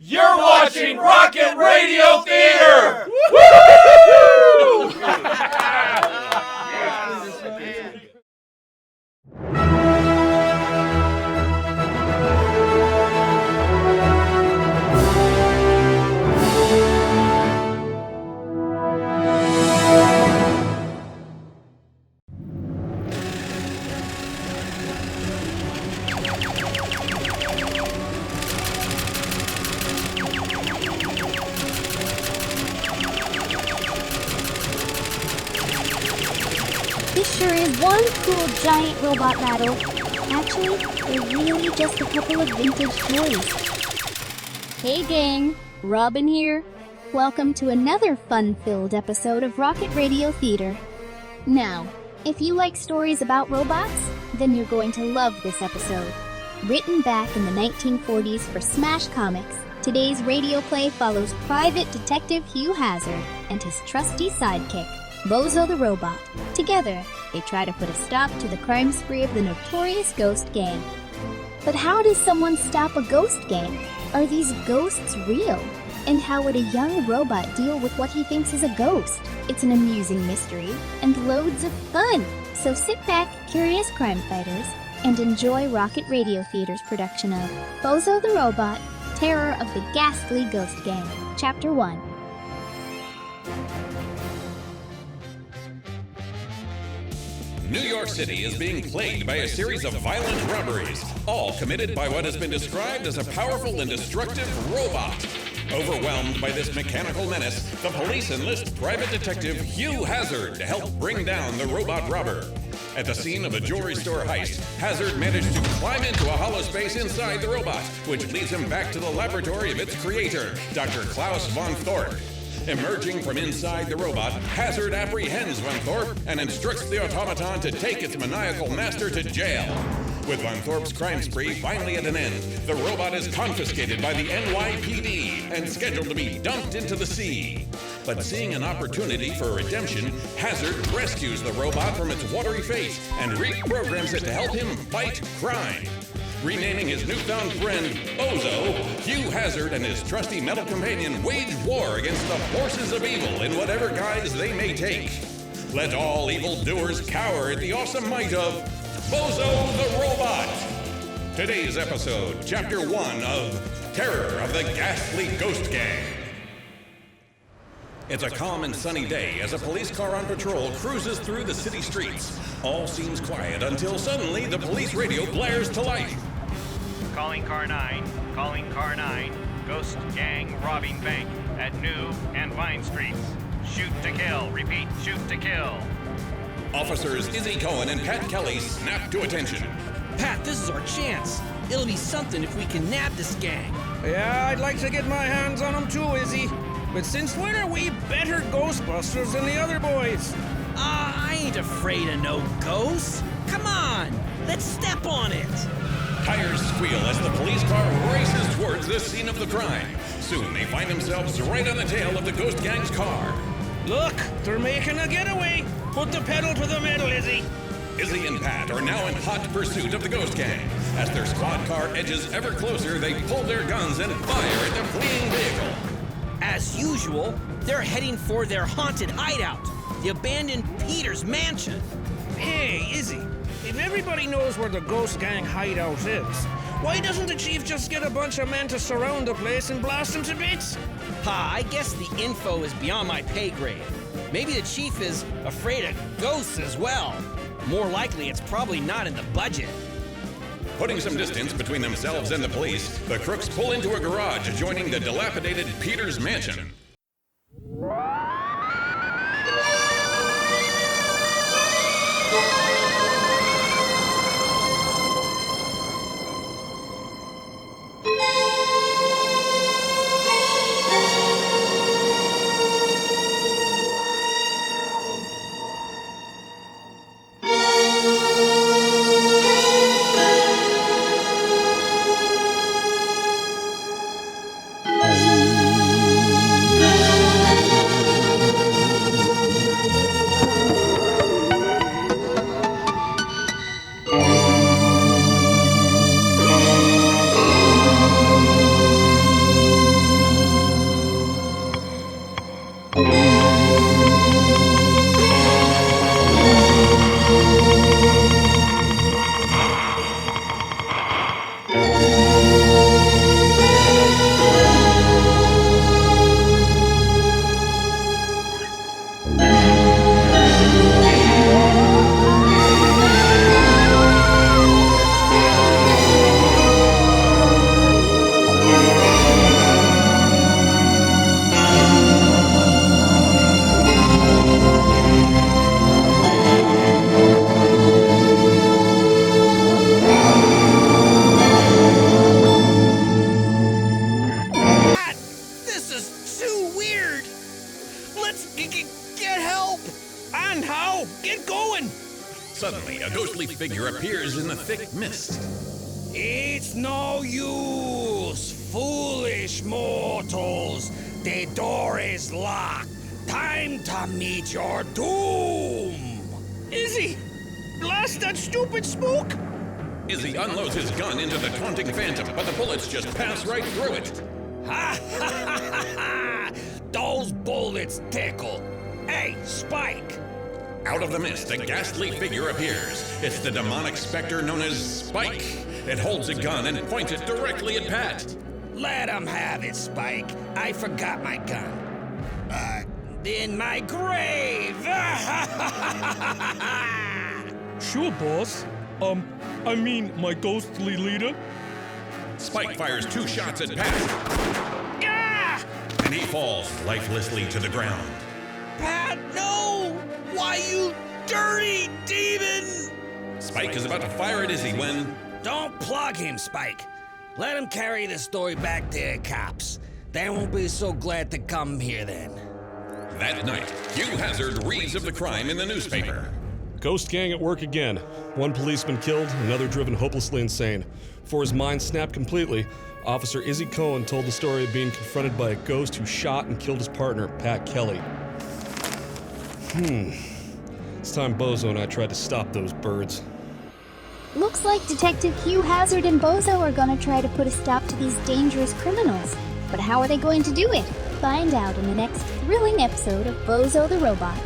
You're watching ROKiT Radio Theater! This sure is one cool giant robot battle. Actually, they're really just a couple of vintage toys. Hey gang, Robin here. Welcome to another fun-filled episode of ROKiT Radio Theater. Now, if you like stories about robots, then you're going to love this episode. Written back in the 1940s for Smash Comics, today's radio play follows Private Detective Hugh Hazzard and his trusty sidekick, Bozo the Robot. Together, they try to put a stop to the crime spree of the notorious ghost gang. But how does someone stop a ghost gang? Are these ghosts real? And how would a young robot deal with what he thinks is a ghost? It's an amusing mystery and loads of fun. So sit back, curious crime fighters, and enjoy ROKiT Radio Theater's production of Bozo the Robot, Terror of the Ghastly Ghost Gang, Chapter 1. New York City is being plagued by a series of violent robberies, all committed by what has been described as a powerful and destructive robot. Overwhelmed by this mechanical menace, the police enlist Private Detective Hugh Hazzard to help bring down the robot robber. At the scene of a jewelry store heist, Hazzard managed to climb into a hollow space inside the robot, which leads him back to the laboratory of its creator, Dr. Klaus von Thorpe. Emerging from inside the robot, Hazzard apprehends Von Thorpe and instructs the automaton to take its maniacal master to jail. With Von Thorpe's crime spree finally at an end, the robot is confiscated by the NYPD and scheduled to be dumped into the sea. But seeing an opportunity for redemption, Hazzard rescues the robot from its watery fate and reprograms it to help him fight crime. Renaming his newfound friend Bozo, Hugh Hazzard and his trusty metal companion wage war against the forces of evil in whatever guise they may take. Let all evildoers cower at the awesome might of Bozo the Robot. Today's episode, Chapter 1 of Terror of the Ghastly Ghost Gang. It's a calm and sunny day as a police car on patrol cruises through the city streets. All seems quiet until suddenly the police radio blares to life. Calling car 9, ghost gang robbing bank at New and Vine Streets. Shoot to kill, repeat, shoot to kill. Officers Izzy Cohen and Pat Kelly snap to attention. Pat, this is our chance. It'll be something if we can nab this gang. Yeah, I'd like to get my hands on them too, Izzy. But since when are we better Ghostbusters than the other boys? I ain't afraid of no ghosts. Come on, let's step on it. Tires squeal as the police car races towards the scene of the crime. Soon they find themselves right on the tail of the ghost gang's car. Look, they're making a getaway. Put the pedal to the metal, Izzy. Izzy and Pat are now in hot pursuit of the ghost gang. As their squad car edges ever closer, they pull their guns and fire at the fleeing vehicle. As usual, they're heading for their haunted hideout, the abandoned Peter's mansion. Hey, Izzy, if everybody knows where the ghost gang hideout is, why doesn't the chief just get a bunch of men to surround the place and blast them to bits? I guess the info is beyond my pay grade. Maybe the chief is afraid of ghosts as well. More likely, it's probably not in the budget. Putting some distance between themselves and the police, the crooks pull into a garage adjoining the dilapidated Peter's mansion. in the thick mist. It's no use, foolish mortals. The door is locked. Time to meet your doom. Izzy, blast that stupid spook. Izzy unloads his gun into the taunting phantom, but the bullets just pass right through it. Ha ha ha ha ha! Those bullets tickle. Hey, Spike! Out of the mist, a ghastly figure appears. It's the demonic specter known as Spike. It holds a gun and points it directly at Pat. Let him have it, Spike. I forgot my gun. In my grave! Sure, boss. I mean, my ghostly leader. Spike fires 2 shots at Pat, Ah! and he falls lifelessly to the ground. Pat, no! Why, you dirty demon! Spike is about to fire at Izzy when... Don't plug him, Spike. Let him carry the story back to the cops. They won't be so glad to come here then. That night, Hugh Hazzard reads of the crime in the newspaper. Ghost gang at work again. One policeman killed, another driven hopelessly insane. Before his mind snapped completely, Officer Izzy Cohen told the story of being confronted by a ghost who shot and killed his partner, Pat Kelly. It's time Bozo and I tried to stop those birds. Looks like Detective Hugh Hazzard and Bozo are gonna try to put a stop to these dangerous criminals. But how are they going to do it? Find out in the next thrilling episode of Bozo the Robot.